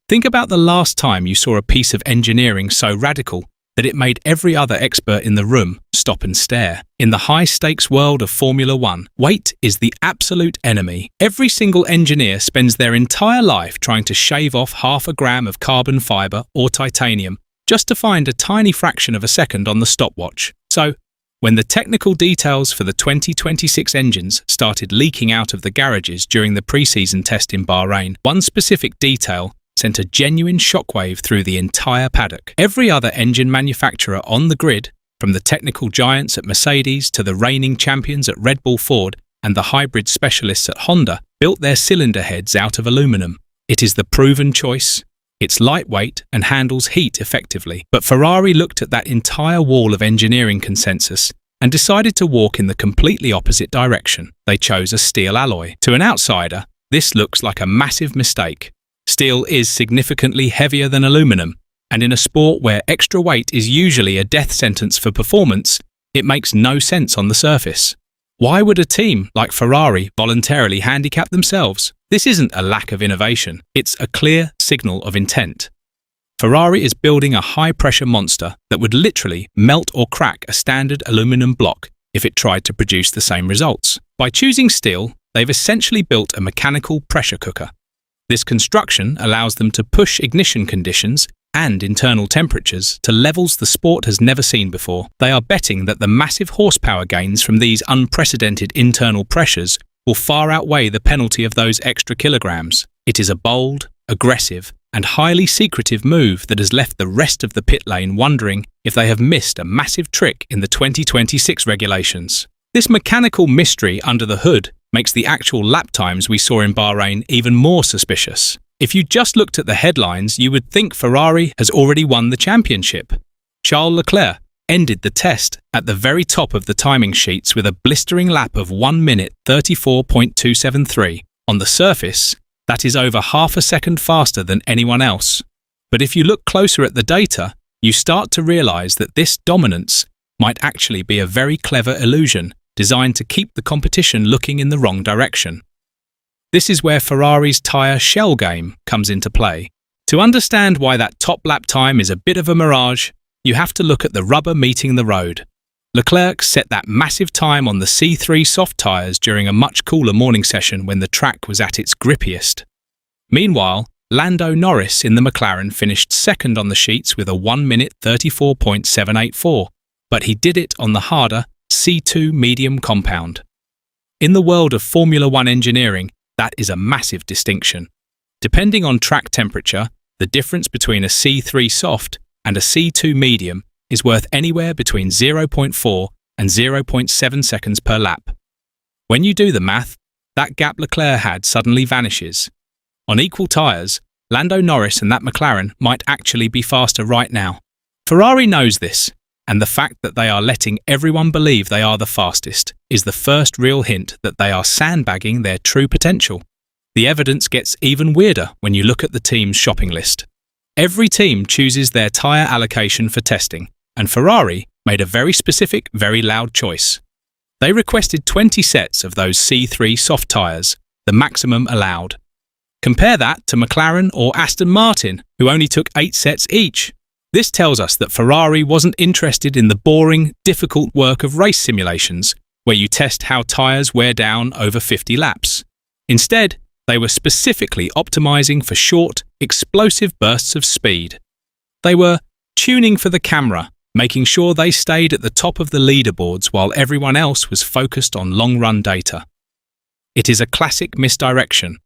Think about the last time you saw a piece of engineering so radical that it made every other expert in the room stop and stare. In the high-stakes world of Formula One, weight is the absolute enemy. Every single engineer spends their entire life trying to shave off half a gram of carbon fiber or titanium just to find a tiny fraction of a second on the stopwatch. So, when the technical details for the 2026 engines started leaking out of the garages during the pre-season test in Bahrain, one specific detail sent a genuine shockwave through the entire paddock. Every other engine manufacturer on the grid, from the technical giants at Mercedes to the reigning champions at Red Bull Ford and the hybrid specialists at Honda, built their cylinder heads out of aluminum. It is the proven choice. It's lightweight and handles heat effectively. But Ferrari looked at that entire wall of engineering consensus and decided to walk in the completely opposite direction. They chose a steel alloy. To an outsider, this looks like a massive mistake. Steel is significantly heavier than aluminum, and in a sport where extra weight is usually a death sentence for performance, it makes no sense on the surface. Why would a team like Ferrari voluntarily handicap themselves? This isn't a lack of innovation, it's a clear signal of intent. Ferrari is building a high-pressure monster that would literally melt or crack a standard aluminum block if it tried to produce the same results. By choosing steel, they've essentially built a mechanical pressure cooker. This construction allows them to push ignition conditions and internal temperatures to levels the sport has never seen before. They are betting that the massive horsepower gains from these unprecedented internal pressures will far outweigh the penalty of those extra kilograms. It is a bold, aggressive, and highly secretive move that has left the rest of the pit lane wondering if they have missed a massive trick in the 2026 regulations. This mechanical mystery under the hood makes the actual lap times we saw in Bahrain even more suspicious. If you just looked at the headlines, you would think Ferrari has already won the championship. Charles Leclerc ended the test at the very top of the timing sheets with a blistering lap of 1 minute 34.273. On the surface, that is over half a second faster than anyone else. But if you look closer at the data, you start to realize that this dominance might actually be a very clever illusion designed to keep the competition looking in the wrong direction. This is where Ferrari's tyre shell game comes into play. To understand why that top lap time is a bit of a mirage, you have to look at the rubber meeting the road. Leclerc set that massive time on the C3 soft tyres during a much cooler morning session when the track was at its grippiest. Meanwhile, Lando Norris in the McLaren finished second on the sheets with a 1 minute 34.784, but he did it on the harder C2 medium compound. In the world of Formula One engineering, that is a massive distinction. Depending on track temperature, the difference between a C3 soft and a C2 medium is worth anywhere between 0.4 and 0.7 seconds per lap. When you do the math, that gap Leclerc had suddenly vanishes. On equal tyres, Lando Norris and that McLaren might actually be faster right now. Ferrari knows this, and the fact that they are letting everyone believe they are the fastest is the first real hint that they are sandbagging their true potential. The evidence gets even weirder when you look at the team's shopping list. Every team chooses their tyre allocation for testing, and Ferrari made a very specific, very loud choice. They requested 20 sets of those C3 soft tyres, the maximum allowed. Compare that to McLaren or Aston Martin, who only took 8 sets each. This tells us that Ferrari wasn't interested in the boring, difficult work of race simulations, where you test how tyres wear down over 50 laps. Instead, they were specifically optimizing for short, explosive bursts of speed. They were tuning for the camera, making sure they stayed at the top of the leaderboards while everyone else was focused on long-run data. It is a classic misdirection.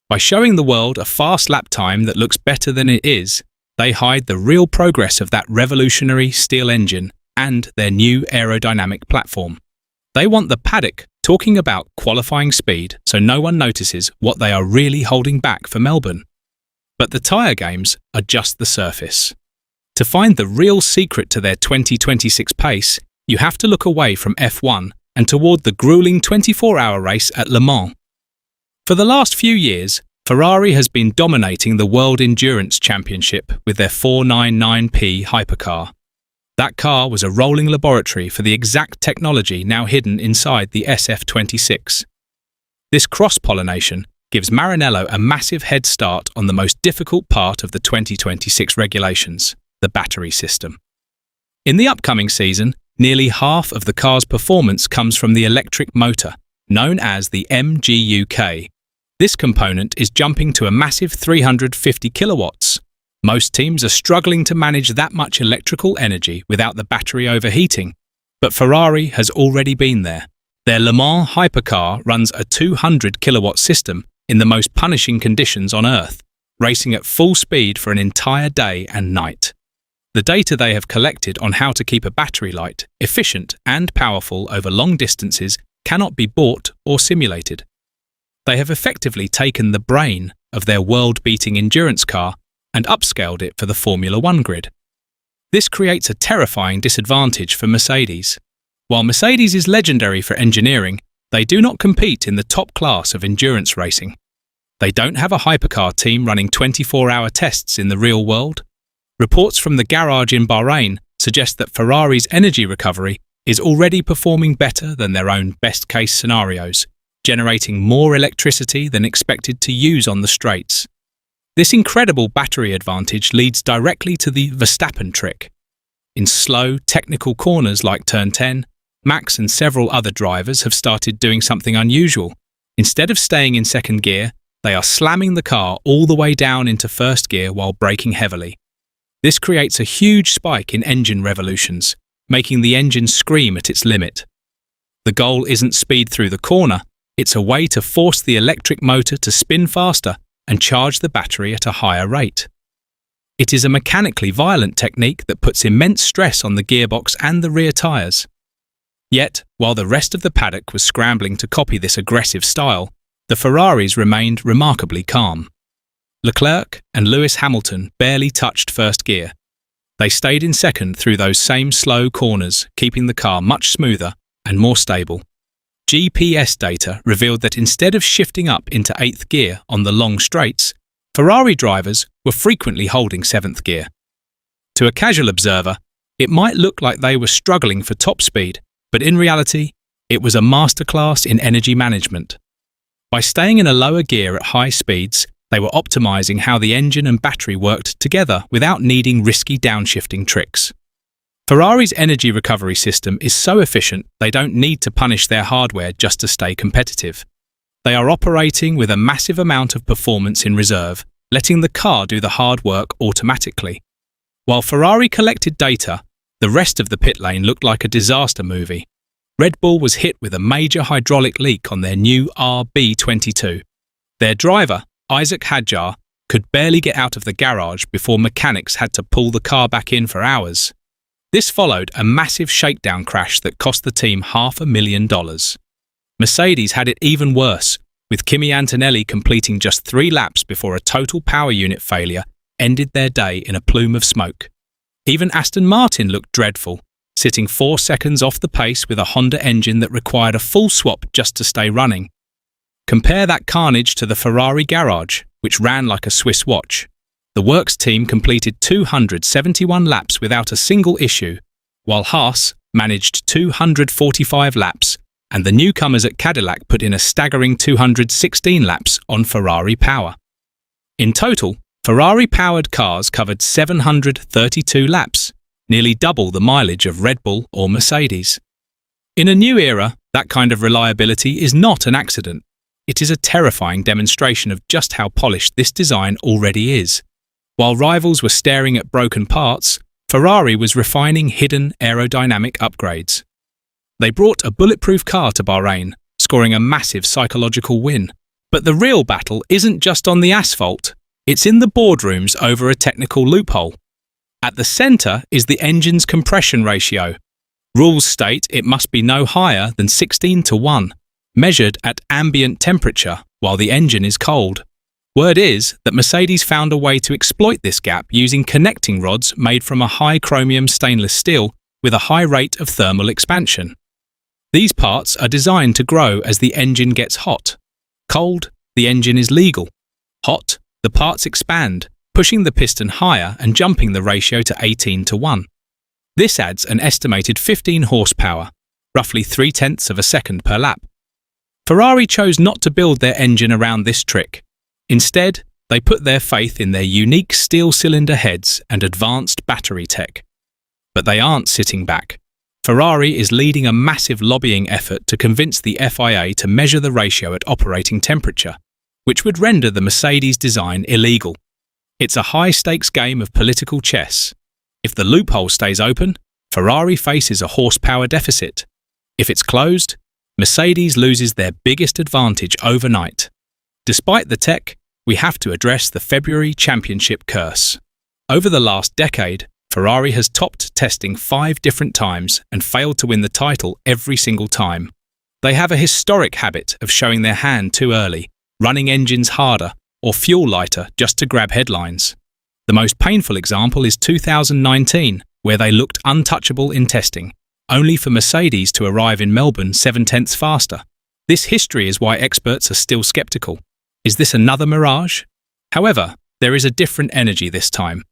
By showing the world a fast lap time that looks better than it is, they hide the real progress of that revolutionary steel engine and their new aerodynamic platform. They want the paddock talking about qualifying speed so no one notices what they are really holding back for Melbourne. But the tyre games are just the surface. To find the real secret to their 2026 pace, you have to look away from F1 and toward the grueling 24-hour race at Le Mans. For the last few years, Ferrari has been dominating the World Endurance Championship with their 499p Hypercar. That car was a rolling laboratory for the exact technology now hidden inside the SF26. This cross-pollination gives Maranello a massive head start on the most difficult part of the 2026 regulations, the battery system. In the upcoming season, nearly half of the car's performance comes from the electric motor, known as the MGU-K. This component is jumping to a massive 350 kilowatts. Most teams are struggling to manage that much electrical energy without the battery overheating, but Ferrari has already been there. Their Le Mans Hypercar runs a 200 kilowatt system in the most punishing conditions on Earth, racing at full speed for an entire day and night. The data they have collected on how to keep a battery light, efficient and powerful over long distances cannot be bought or simulated. They have effectively taken the brain of their world-beating endurance car and upscaled it for the Formula One grid. This creates a terrifying disadvantage for Mercedes. While Mercedes is legendary for engineering, they do not compete in the top class of endurance racing. They don't have a hypercar team running 24-hour tests in the real world. Reports from the garage in Bahrain suggest that Ferrari's energy recovery is already performing better than their own best-case scenarios, generating more electricity than expected to use on the straights. This incredible battery advantage leads directly to the Verstappen trick. In slow, technical corners like Turn 10, Max and several other drivers have started doing something unusual. Instead of staying in second gear, they are slamming the car all the way down into first gear while braking heavily. This creates a huge spike in engine revolutions, making the engine scream at its limit. The goal isn't speed through the corner, it's a way to force the electric motor to spin faster and charge the battery at a higher rate. It is a mechanically violent technique that puts immense stress on the gearbox and the rear tyres. Yet, while the rest of the paddock was scrambling to copy this aggressive style, the Ferraris remained remarkably calm. Leclerc and Lewis Hamilton barely touched first gear. They stayed in second through those same slow corners, keeping the car much smoother and more stable. GPS data revealed that instead of shifting up into 8th gear on the long straights, Ferrari drivers were frequently holding 7th gear. To a casual observer, it might look like they were struggling for top speed, but in reality, it was a masterclass in energy management. By staying in a lower gear at high speeds, they were optimizing how the engine and battery worked together without needing risky downshifting tricks. Ferrari's energy recovery system is so efficient they don't need to punish their hardware just to stay competitive. They are operating with a massive amount of performance in reserve, letting the car do the hard work automatically. While Ferrari collected data, the rest of the pit lane looked like a disaster movie. Red Bull was hit with a major hydraulic leak on their new RB22. Their driver, Isaac Hadjar, could barely get out of the garage before mechanics had to pull the car back in for hours. This followed a massive shakedown crash that cost the team $500,000. Mercedes had it even worse, with Kimi Antonelli completing just 3 laps before a total power unit failure ended their day in a plume of smoke. Even Aston Martin looked dreadful, sitting 4 seconds off the pace with a Honda engine that required a full swap just to stay running. Compare that carnage to the Ferrari garage, which ran like a Swiss watch. The works team completed 271 laps without a single issue, while Haas managed 245 laps, and the newcomers at Cadillac put in a staggering 216 laps on Ferrari power. In total, Ferrari-powered cars covered 732 laps, nearly double the mileage of Red Bull or Mercedes. In a new era, that kind of reliability is not an accident. It is a terrifying demonstration of just how polished this design already is. While rivals were staring at broken parts, Ferrari was refining hidden aerodynamic upgrades. They brought a bulletproof car to Bahrain, scoring a massive psychological win. But the real battle isn't just on the asphalt. It's in the boardrooms over a technical loophole. At the centre is the engine's compression ratio. Rules state it must be no higher than 16:1, measured at ambient temperature while the engine is cold. Word is that Mercedes found a way to exploit this gap using connecting rods made from a high chromium stainless steel with a high rate of thermal expansion. These parts are designed to grow as the engine gets hot. Cold, the engine is legal. Hot, the parts expand, pushing the piston higher and jumping the ratio to 18:1. This adds an estimated 15 horsepower, roughly 0.3 of a second per lap. Ferrari chose not to build their engine around this trick. Instead, they put their faith in their unique steel cylinder heads and advanced battery tech. But they aren't sitting back. Ferrari is leading a massive lobbying effort to convince the FIA to measure the ratio at operating temperature, which would render the Mercedes design illegal. It's a high-stakes game of political chess. If the loophole stays open, Ferrari faces a horsepower deficit. If it's closed, Mercedes loses their biggest advantage overnight. Despite the tech, we have to address the February championship curse. Over the last decade, Ferrari has topped testing 5 different times and failed to win the title every single time. They have a historic habit of showing their hand too early, running engines harder or fuel lighter just to grab headlines. The most painful example is 2019, where they looked untouchable in testing, only for Mercedes to arrive in Melbourne 7/10 faster. This history is why experts are still skeptical. Is this another mirage? However, there is a different energy this time.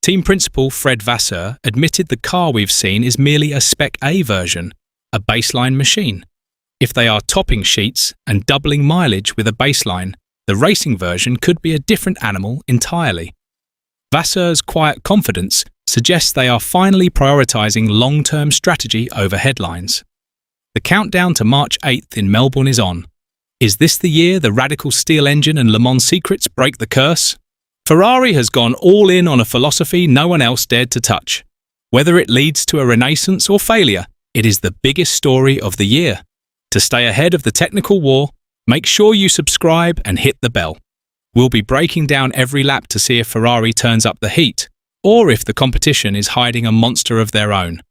Team principal Fred Vasseur admitted the car we've seen is merely a Spec A version, a baseline machine. If they are topping sheets and doubling mileage with a baseline, the racing version could be a different animal entirely. Vasseur's quiet confidence suggests they are finally prioritizing long-term strategy over headlines. The countdown to March 8th in Melbourne is on. Is this the year the radical steel engine and Le Mans secrets break the curse? Ferrari has gone all in on a philosophy no one else dared to touch. Whether it leads to a renaissance or failure, it is the biggest story of the year. To stay ahead of the technical war, make sure you subscribe and hit the bell. We'll be breaking down every lap to see if Ferrari turns up the heat, or if the competition is hiding a monster of their own.